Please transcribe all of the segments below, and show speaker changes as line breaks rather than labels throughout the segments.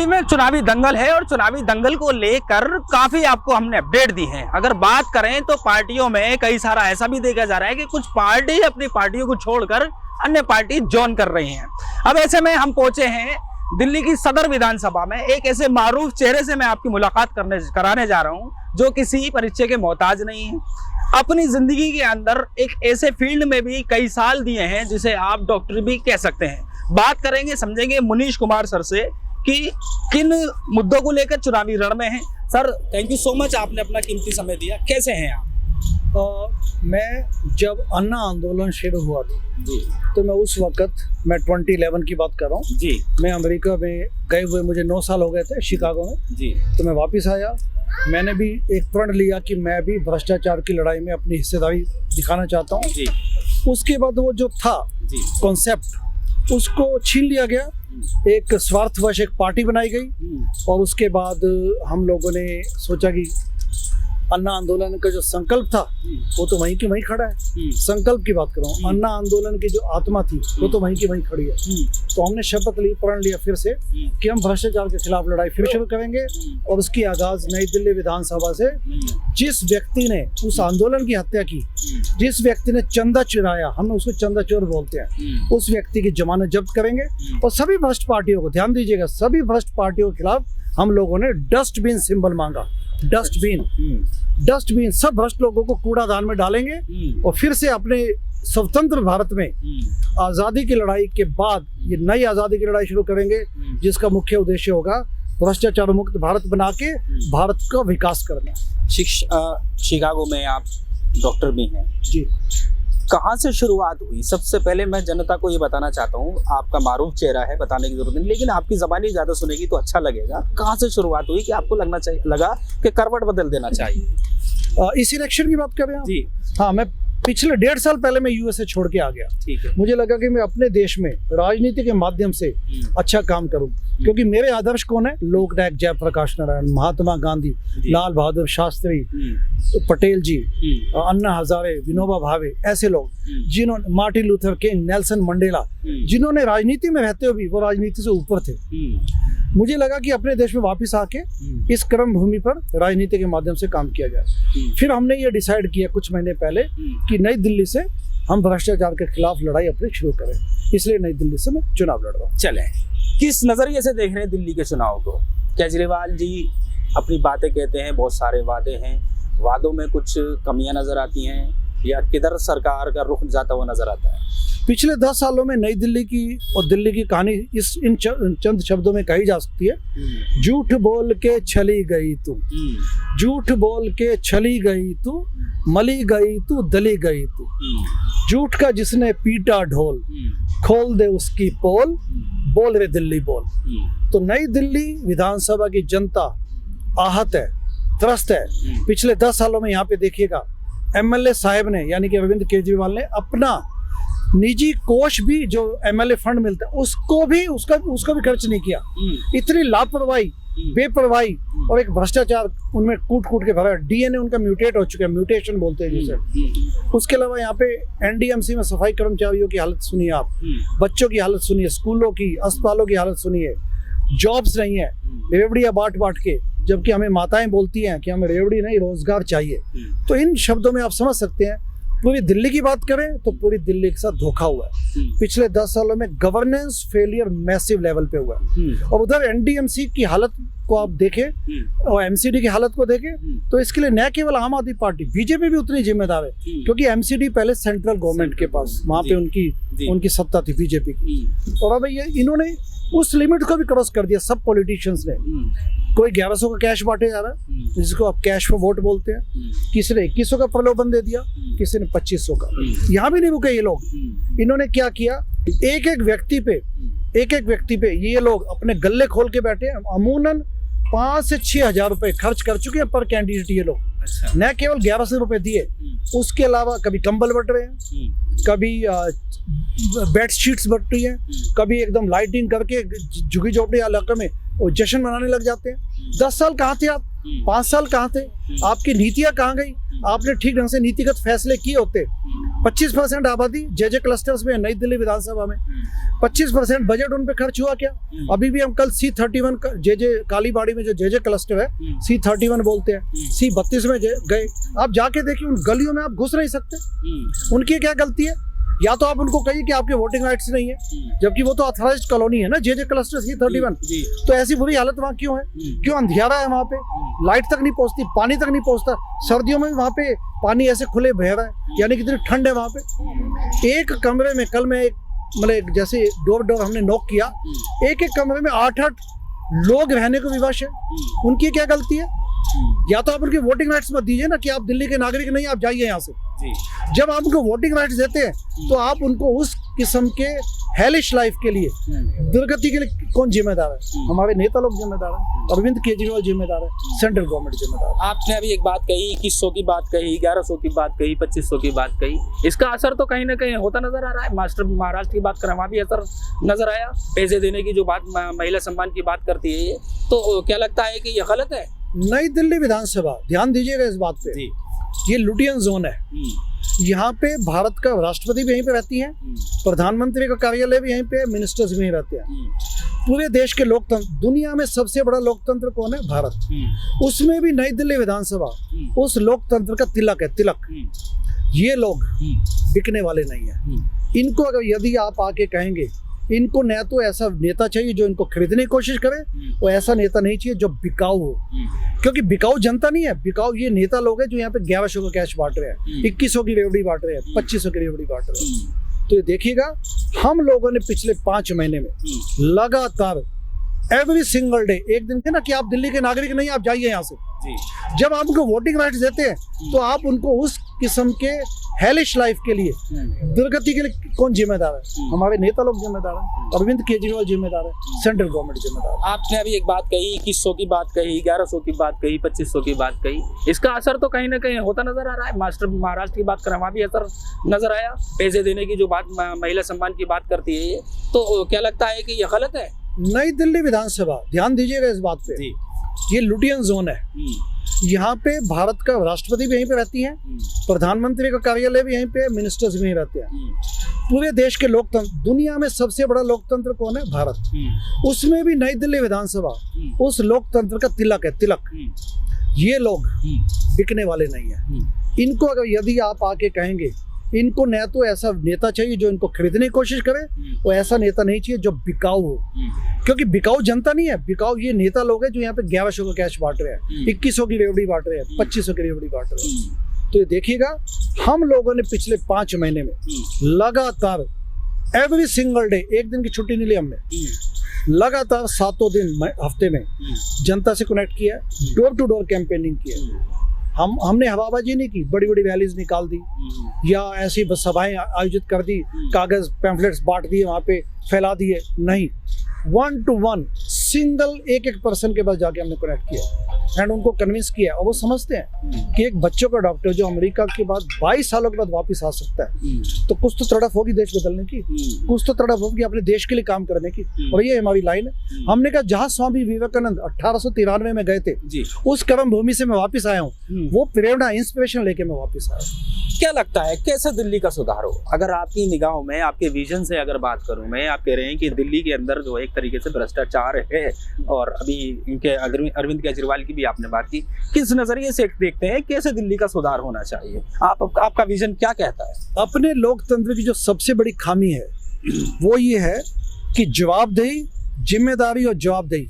में चुनावी दंगल है और चुनावी दंगल को लेकर काफी आपको हमने अपडेट दी है। अगर बात करें तो पार्टियों में कई सारा ऐसा भी देखा जा रहा है कि कुछ पार्टी अपनी पार्टियों को छोड़कर अन्य पार्टी ज्वाइन कर रही हैं। अब ऐसे में हम पहुंचे हैं दिल्ली की सदर विधानसभा में। एक ऐसे मारूफ चेहरे से मैं आपकी मुलाकात कराने जा रहा हूं जो किसी परिचय के मोहताज नहीं है। अपनी जिंदगी के अंदर एक ऐसे फील्ड में भी कई साल दिए हैं जिसे आप डॉक्टर भी कह सकते हैं। बात करेंगे, समझेंगे मनीष कुमार सर से कि किन मुद्दों को लेकर चुनावी रण में हैं। Sir, thank you so much, आपने अपना कीमती समय दिया। कैसे हैं आप?
मैं जब अन्ना आंदोलन शुरू हुआ था जी, तो मैं उस वक्त 2011 की बात कर रहा हूँ जी। मैं अमेरिका में गए हुए मुझे 9 साल हो गए थे शिकागो में जी। तो मैं वापस आया, मैंने भी एक प्रण लिया कि मैं भी भ्रष्टाचार की लड़ाई में अपनी हिस्सेदारी दिखाना चाहता हूँ जी। उसके बाद वो जो था कॉन्सेप्ट उसको छीन लिया गया, एक स्वार्थवश एक पार्टी बनाई गई और उसके बाद हम लोगों ने सोचा कि अन्ना आंदोलन का जो संकल्प था वो तो वहीं की वहीं खड़ा है। संकल्प की बात कर रहा हूँ, अन्ना आंदोलन की जो आत्मा थी वो तो वहीं की वहीं खड़ी है। तो हमने शपथ ली, प्रण लिया फिर से कि हम भ्रष्टाचार के खिलाफ लड़ाई फिर शुरू करेंगे और उसकी आगाज नई दिल्ली विधानसभा से। जिस व्यक्ति ने उस आंदोलन की हत्या की, जिस व्यक्ति ने चंदा चुराया, हम उसको चंदा चोर बोलते हैं, उस व्यक्ति की जमानत जब्त करेंगे। और सभी भ्रष्ट पार्टियों को, ध्यान दीजिएगा, सभी भ्रष्ट पार्टियों के खिलाफ हम लोगों ने डस्टबिन सिंबल मांगा। डस्टबिन सब भ्रष्ट लोगों को कूड़ादान में डालेंगे और फिर से अपने स्वतंत्र भारत में आज़ादी की लड़ाई के बाद ये नई आज़ादी की लड़ाई शुरू करेंगे जिसका मुख्य उद्देश्य होगा भ्रष्टाचार मुक्त भारत बना के भारत का विकास करना।
शिकागो में आप डॉक्टर भी हैं जी, कहाँ से शुरुआत हुई? सबसे पहले मैं जनता को ये बताना चाहता हूँ, आपका मारूफ चेहरा है, बताने की जरूरत नहीं, लेकिन आपकी ज़बानी ज़्यादा सुनेगी तो अच्छा लगेगा। कहाँ से शुरुआत हुई कि आपको लगा कि करवट बदल देना चाहिए?
इस इलेक्शन की बात कर रहे हैं
जी?
हाँ, मैं पिछले 1.5 साल पहले मैं यूएसए छोड़ के आ गया। ठीक है। मुझे लगा कि मैं अपने देश में राजनीति के माध्यम से अच्छा काम करूं, क्योंकि मेरे आदर्श कौन है? लोकनायक जयप्रकाश नारायण, महात्मा गांधी, लाल बहादुर शास्त्री, पटेल जी, अन्ना हजारे, विनोबा भावे, ऐसे लोग जिन्होंने, Martin Luther king, Nelson Mandela, जिन्होंने राजनीति में रहते हुए भी वो राजनीति से ऊपर थे। मुझे लगा कि अपने देश में वापस आके इस कर्म भूमि पर राजनीति के माध्यम से काम किया जाए। फिर हमने ये डिसाइड किया कुछ महीने पहले कि नई दिल्ली से हम भ्रष्टाचार के खिलाफ लड़ाई अपनी शुरू करें, इसलिए नई दिल्ली से मैं चुनाव लड़ रहा हूँ।
चले, किस नजरिए से देख रहे हैं दिल्ली के चुनाव को? केजरीवाल जी अपनी बातें कहते हैं, बहुत सारे वादे हैं, वादों में कुछ कमियां नजर आती हैं या किधर सरकार का रुख जाता हुआ नजर आता है?
पिछले 10 सालों में नई दिल्ली की और दिल्ली की कहानी इन चंद शब्दों में कही जा सकती है। झूठ बोल के छली गई तू, झूठ बोल के छली गई तू, मली गई तू, दली गई तू। झूठ का जिसने पीटा ढोल, खोल दे उसकी पोल, बोल रे दिल्ली बोल। तो नई दिल्ली विधानसभा की जनता आहत है, त्रस्त है। पिछले 10 सालों में यहाँ पे देखिएगा, एमएलए साहब ने, यानी कि अरविंद केजरीवाल ने, अपना निजी कोष भी जो एमएलए फंड मिलता है उसको भी उसका भी खर्च नहीं किया। इतनी लापरवाही, बेपरवाही और एक भ्रष्टाचार उनमें कूट के भरा। डीएनए उनका म्यूटेट हो चुका है, म्यूटेशन बोलते हैं जिसे। उसके अलावा यहाँ पे एनडीएमसी में सफाई कर्मचारियों की हालत सुनिए आप, बच्चों की हालत सुनिए, स्कूलों की, अस्पतालों की हालत सुनिए। जॉब्स नहीं है, रेवड़ियाँ बांट के, जबकि हमें माताएं बोलती हैं कि हमें रेवड़ी नहीं, रोजगार चाहिए। तो इन शब्दों में आप समझ सकते हैं, पूरी दिल्ली की बात करें तो पूरी दिल्ली के साथ धोखा हुआ है। पिछले 10 सालों में गवर्नेंस फेलियर मैसिव लेवल पे हुआ है। और उधर एनडीएमसी की हालत को आप देखें और एमसीडी की हालत को देखें तो इसके लिए न केवल आम आदमी पार्टी, बीजेपी भी उतनी जिम्मेदार है, क्योंकि एमसीडी पहले सेंट्रल गवर्नमेंट के पास, वहां पे उनकी सत्ता थी बीजेपी की। और अब ये इन्होंने उस लिमिट को भी क्रॉस कर दिया सब पॉलिटिशियंस ने। कोई 1100 का कैश बांटे जा रहा है, जिसको आप कैश फॉर वोट बोलते हैं, किसी ने 2100 का प्रलोभन दे दिया, किसी ने 2500 का। यहाँ भी नहीं रुके ये लोग। इन्होंने क्या किया, एक एक व्यक्ति पे ये लोग अपने गल्ले खोल के बैठे। अमूनन 5 से 6 हजार रुपए खर्च कर चुके हैं पर कैंडिडेट ये लोग। न केवल 1100 रुपए दिए, उसके अलावा कभी कंबल बट रहे हैं, कभी बेडशीट्स बट रही हैं, कभी एकदम लाइटिंग करके झुग्गी झोपड़ी इलाके में वो जश्न मनाने लग जाते हैं। 10 साल कहाँ थे आप? 5 साल कहाँ थे? आपकी नीतियाँ कहाँ गई? आपने ठीक ढंग से नीतिगत फैसले किए होते। 25% आबादी जे क्लस्टर्स में, नई दिल्ली विधानसभा में 25% बजट उन पे खर्च हुआ क्या? अभी भी हम कल C31 जे कालीबाड़ी में जो जे क्लस्टर है, C31 बोलते हैं, C32 में गए, आप जाके देखिए उन गलियों में आप घुस नहीं सकते। उनकी क्या गलती है? या तो आप उनको कहिए कि आपके वोटिंग राइट्स नहीं है, जबकि वो तो ऑथराइज्ड कॉलोनी है ना, जे क्लस्टर C31। तो ऐसी बुरी हालत वहाँ क्यों है? क्यों अंधियारा है वहाँ पे, लाइट तक नहीं पहुँचती, पानी तक नहीं पहुँचता, सर्दियों में भी वहाँ पे पानी ऐसे खुले बह रहा है, यानी कितनी ठंड है वहाँ पे। एक कमरे में कल मैं मतलब जैसे डोर हमने नॉक किया, एक कमरे में 8-8 लोग रहने को विवश है। उनकी क्या गलती है? या तो आप उनके वोटिंग राइट्स मत दीजिए ना कि आप दिल्ली के नागरिक नहीं, आप जाइए यहाँ से। जब आप उनको वोटिंग राइट्स देते हैं तो आप उनको उस किस्म के हेलिश लाइफ के लिए, दुर्गति के लिए कौन जिम्मेदार है? हमारे नेता लोग जिम्मेदार हैं, अरविंद केजरीवाल जिम्मेदार है, सेंट्रल गवर्नमेंट जिम्मेदार है।
आपने अभी एक बात कही, 2100 की बात कही, 1100 की बात कही, 2500 की बात कही, इसका असर तो कहीं ना कहीं होता नजर आ रहा है। महाराष्ट्र की बात करें, वहाँ भी असर नजर आया। पैसे देने की जो बात, महिला सम्मान की बात करती है ये, तो क्या लगता है कि ये गलत है?
नई दिल्ली विधानसभा, ध्यान दीजिएगा इस बात पे, ये लुटियन जोन है। यहाँ पे भारत का राष्ट्रपति भी यहीं पे रहती है, प्रधानमंत्री का कार्यालय भी यहीं पे, मिनिस्टर्स भी यहीं रहते हैं। पूरे देश के लोकतंत्र, दुनिया में सबसे बड़ा लोकतंत्र कौन है? भारत। उसमें भी नई दिल्ली विधानसभा उस लोकतंत्र का तिलक है, तिलक। ये लोग बिकने वाले नहीं है। इनको अगर यदि आप आके कहेंगे, इनको न तो ऐसा नेता चाहिए जो इनको खरीदने की कोशिश करे, और ऐसा नेता नहीं चाहिए जो बिकाऊ हो, क्योंकि बिकाऊ जनता नहीं है, बिकाऊ ये नेता लोग हैं जो यहाँ पे 1100 का कैश बांट रहे हैं, 2100 की रेवड़ी बांट रहे हैं, 2500 की रेवड़ी बांट रहे हैं। तो ये देखिएगा, हम लोगों ने पिछले 5 महीने में लगातार एवरी सिंगल डे, एक दिन थे ना कि आप दिल्ली के नागरिक नहीं, आप जाइए यहाँ से। जब आप उनको वोटिंग राइट्स देते हैं तो आप उनको उस किस्म के हेलिश लाइफ के लिए, दुर्गति के लिए कौन जिम्मेदार है? हमारे नेता लोग जिम्मेदार हैं, अरविंद केजरीवाल जिम्मेदार है, सेंट्रल गवर्नमेंट जिम्मेदार है। आपने अभी एक बात कही, 2100 की बात कही, 1100 की बात कही, 2500 की बात कही, इसका असर तो कहीं ना कहीं होता नजर आ रहा है। महाराष्ट्र की बात करें, वहाँ भी असर नजर आया। पैसे देने की जो बात, महिला सम्मान की बात करती है ये, तो क्या लगता है कि ये गलत है? नई दिल्ली विधानसभा, ध्यान दीजिएगा इस बात पे, ये लुटियन जोन है। यहाँ पे भारत का राष्ट्रपति भी यहीं पे रहती है, प्रधानमंत्री का कार्यालय भी यहीं पे, मिनिस्टर्स भी यहीं रहते हैं। पूरे देश के लोकतंत्र, दुनिया में सबसे बड़ा लोकतंत्र कौन है? भारत। उसमें भी नई दिल्ली विधानसभा उस लोकतंत्र का तिलक है, तिलक। ये लोग बिकने वाले नहीं है। इनको अगर यदि आप आके कहेंगे, इनको न तो ऐसा नेता चाहिए जो इनको खरीदने की कोशिश करे, और ऐसा नेता नहीं चाहिए जो बिकाऊ हो, क्योंकि बिकाऊ जनता नहीं है, बिकाऊ ये नेता लोग हैं जो यहाँ पे 1100 का कैश बांट रहे हैं, 2100 की रेवड़ी बांट रहे हैं, 2500 की रेवड़ी बांट रहे हैं। तो ये देखिएगा, हम लोगों ने पिछले 5 महीने में लगातार एवरी सिंगल डे, एक दिन की छुट्टी नहीं ली हमने, लगातार 7 दिन हफ्ते में जनता से कनेक्ट किया, डोर टू डोर कैंपेनिंग किया। हमने हवाबाजी नहीं की, बड़ी बड़ी रैलीज निकाल दी या ऐसी बस सभाएं आयोजित कर दी, कागज पैम्फलेट्स बांट दिए, वहाँ पे फैला दिए, नहीं। 1 to 1 सिंगल एक पर्सन के पास जाके हमने कनेक्ट किया एंड उनको कन्विंस किया, और वो समझते हैं कि एक बच्चों का डॉक्टर जो अमेरिका के बाद 22 सालों के बाद वापस आ सकता है, तो कुछ तो तड़प होगी देश बदलने की, कुछ तो तड़प होगी अपने देश के लिए काम करने की। और ये हमारी लाइन है। हमने कहा जहाँ स्वामी विवेकानंद 1893 में गए थे, उस कर्म भूमि से मैं वापिस आया हूँ, वो प्रेरणा, इंस्पिरेशन लेके मैं वापिस आया।
क्या लगता है कैसे दिल्ली का सुधार हो? अगर आपकी निगाहों में, आपके विजन से अगर बात करूं मैं, आप कह रहे हैं कि दिल्ली के अंदर जो एक तरीके से भ्रष्टाचार है, और अभी इनके अरविंद केजरीवाल की भी आपने बात की, किस नजरिए से देखते हैं कैसे दिल्ली का सुधार होना चाहिए? आपका विजन क्या कहता है?
अपने लोकतंत्र की जो सबसे बड़ी खामी है वो ये है कि जवाबदेही, जिम्मेदारी और जवाबदेही,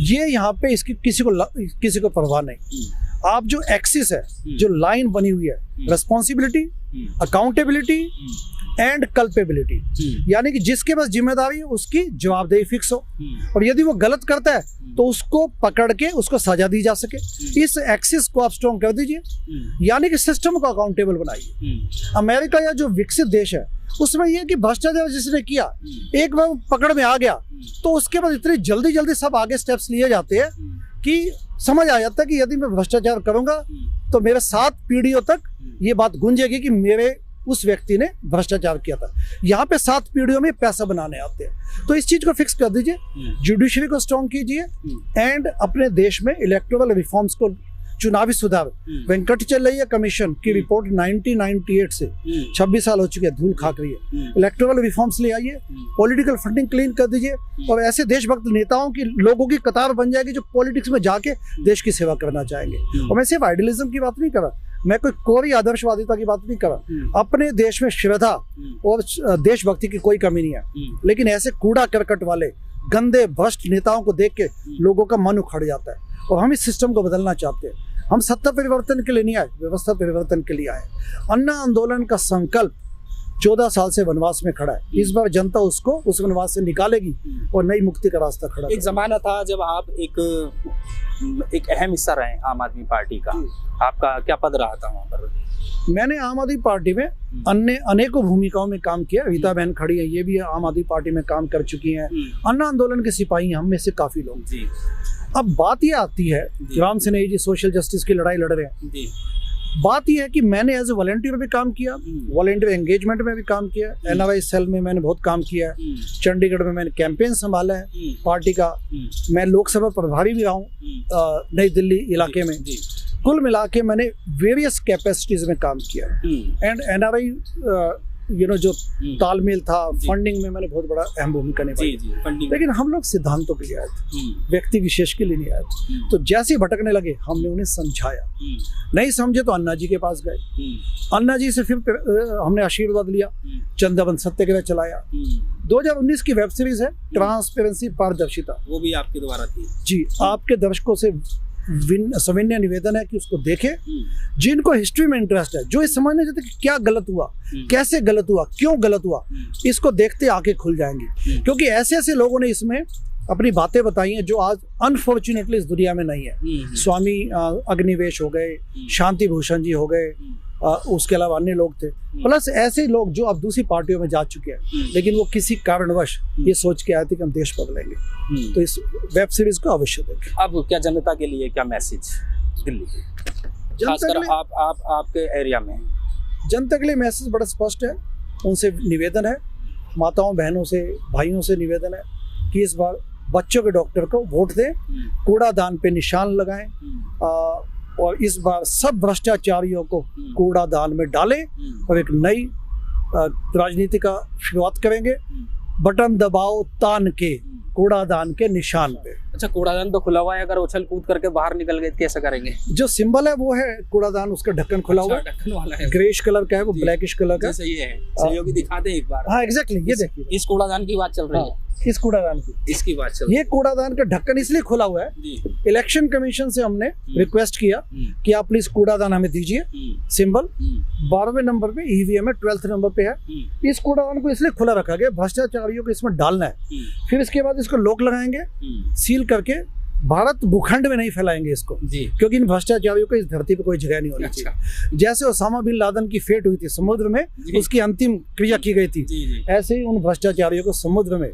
ये यहाँ पे इसकी किसी को परवाह नहीं। आप जो एक्सिस है, जो लाइन बनी हुई है, रिस्पॉन्सिबिलिटी, अकाउंटेबिलिटी एंड कल्पेबिलिटी, यानी कि जिसके पास जिम्मेदारी है उसकी जवाबदेही फिक्स हो, और यदि वो गलत करता है तो उसको पकड़ के उसको सजा दी जा सके। इस एक्सिस को आप स्ट्रॉन्ग कर दीजिए, यानी कि सिस्टम को अकाउंटेबल बनाइए। अमेरिका या जो विकसित देश है उसमें यह कि भ्रष्टाचार जिसने किया, एक बार पकड़ में आ गया तो उसके बाद इतनी जल्दी सब आगे स्टेप्स लिए जाते हैं कि समझ आ जाता है कि यदि मैं भ्रष्टाचार करूंगा तो मेरे 7 पीढ़ियों तक ये बात गूंजेगी कि मेरे उस व्यक्ति ने भ्रष्टाचार किया था। यहाँ पे 7 पीढ़ियों में पैसा बनाने आते हैं, तो इस चीज को फिक्स कर दीजिए, जुडिशरी को स्ट्रॉन्ग कीजिए एंड अपने देश में इलेक्टोरल रिफॉर्म्स को चुनावी सुधार वेंकटचलैया कमीशन की रिपोर्ट 1998 से 26 साल हो चुके हैं, धूल खाक रही है। इलेक्टोरल रिफॉर्म्स ले आइए, पॉलिटिकल फंडिंग क्लीन कर दीजिए और ऐसे देशभक्त नेताओं की लोगों की कतार बन जाएगी जो पॉलिटिक्स में जाके देश की सेवा करना चाहेंगे। और मैं सिर्फ आइडियलिज्म की बात नहीं कर रहा, मैं कोई आदर्शवादिता की बात नहीं कर रहा। अपने देश में श्रद्धा और देशभक्ति की कोई कमी नहीं है, लेकिन ऐसे कूड़ा करकट वाले गंदे भ्रष्ट नेताओं को देख के लोगों का मन उखड़ जाता है। और हम इस सिस्टम को बदलना चाहते हैं। हम सत्ता परिवर्तन के लिए नहीं आए, व्यवस्था परिवर्तन के लिए आए। अन्ना आंदोलन का संकल्प 14 साल से वनवास में खड़ा है। इस बार जनता उसको उस वनवास से निकालेगी और नई मुक्ति का रास्ता खड़ा।
एक जमाना था जब आप एक अहम हिस्सा रहे आम आदमी पार्टी का, आपका क्या पद रहा था वहाँ पर?
मैंने आम आदमी पार्टी में अनेकों भूमिकाओं में काम किया। रीता बहन खड़ी है, ये भी आम आदमी पार्टी में काम कर चुकी हैं। अन्ना आंदोलन के सिपाही हम में से काफी लोग जी। अब बात ये आती है, राम सिन्हा जी सोशल जस्टिस की लड़ाई लड़ रहे हैं जी। बात यह है कि मैंने एज ए वॉलंटियर भी काम किया, वॉलंटियर एंगेजमेंट में भी काम किया, NRI सेल में मैंने बहुत काम किया है, चंडीगढ़ में मैंने कैंपेन संभाला है पार्टी का, मैं लोकसभा प्रभारी भी रहा हूँ नई दिल्ली इलाके में। कुल मिला के मैंने वेरियस कैपेसिटीज में काम किया एंड NRI जो तालमेल था, फंडिंग में मैंने बहुत बड़ा अहम भूमिका निभाई। लेकिन हम लोग सिद्धांतों के लिए आए थे, व्यक्ति विशेष के लिए नहीं आए थे। तो जैसे ही भटकने लगे हमने उन्हें समझाया, नहीं समझे तो अन्ना जी के पास गए, अन्ना जी से फिर हमने आशीर्वाद लिया, चंदावन सत्याग्रह चलाया। 2019 की वेब सीरीज है ट्रांसपेरेंसी पारदर्शिता,
वो भी आपके द्वारा थी
जी। आपके दर्शकों से सविनय निवेदन है कि उसको देखें, जिनको हिस्ट्री में इंटरेस्ट है, जो इस समझने चाहते कि क्या गलत हुआ, कैसे गलत हुआ, क्यों गलत हुआ, इसको देखते आंखें खुल जाएंगी। क्योंकि ऐसे ऐसे लोगों ने इसमें अपनी बातें बताई हैं जो आज अनफॉर्चुनेटली इस दुनिया में नहीं है। स्वामी अग्निवेश हो गए, शांति भूषण जी हो गए, उसके अलावा अन्य लोग थे, प्लस ऐसे लोग जो अब दूसरी पार्टियों में जा चुके हैं, लेकिन वो किसी कारणवश ये सोच के आए थे कि हम देश बदलेंगे। तो इस वेब सीरीज को अवश्य देखें।
अब क्या जनता के लिए क्या मैसेज दिल्ली के, खासकर आपके एरिया में?
जनता के लिए मैसेज बड़ा स्पष्ट है, उनसे निवेदन है, माताओं बहनों से भाइयों से निवेदन है कि इस बार बच्चों के डॉक्टर को वोट दें, कूड़ादान पे निशान लगाएं और इस बार सब भ्रष्टाचारियों को कूड़ादान में डालें और एक नई राजनीति का शुरुआत करेंगे। बटन दबाओ तान के कूड़ादान के निशान पे।
अच्छा, कूड़ादान तो खुला हुआ है, अगर उछल कूद करके बाहर निकल गए कैसे करेंगे?
जो सिंबल है वो है कूड़ादान, उसका ढक्कन खुला हुआ है,
ढक्कन वाला है,
ग्रेश कलर का है, वो ब्लैकिश कलर का।
सही है, सहयोगी दिखाते हैं एक बार।
हाँ एग्जैक्टली, ये देखिए
इस कूड़ादान की बात चल रही है,
इस कूड़ादान की
इसकी बात चल रही है।
ये कूड़ादान का ढक्कन इसलिए खुला हुआ है, इलेक्शन कमीशन से हमने रिक्वेस्ट किया कि आप प्लीज कूड़ादान हमें दीजिए। सिंबल 12वें नंबर पे EVM है, 12th नंबर पे है। इस कूड़ादान को इसलिए खुला रखा गया, भ्रष्टाचारियों को इसमें डालना है। फिर इसके बाद इसको लॉक लगाएंगे, सील करके भारत भूखंड में नहीं फैलाएंगे इसको, क्योंकि इन भ्रष्टाचारियों को इस धरती पे कोई जगह नहीं होनी चाहिए। जैसे ओसामा बिन लादेन की फेट हुई थी समुद्र में, उसकी अंतिम क्रिया की गई थी, ऐसे ही उन भ्रष्टाचारियों को समुद्र में,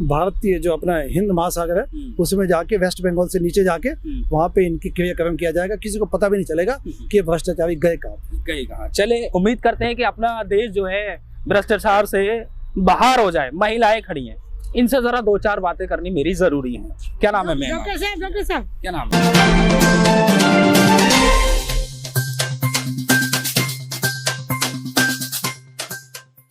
भारतीय जो अपना हिंद महासागर है उसमें जाके, वेस्ट बंगाल से नीचे जाके वहाँ पे इनकी क्रियाक्रम किया जाएगा। किसी को पता भी नहीं चलेगा कि भ्रष्टाचारी गए कहाँ।
चले, उम्मीद करते हैं कि अपना देश जो है भ्रष्टाचार से बाहर हो जाए। महिलाएं खड़ी हैं, इनसे जरा 2-4 बातें करनी मेरी जरूरी है। क्या नाम है? मैं डॉक्टर साहब, क्या नाम है?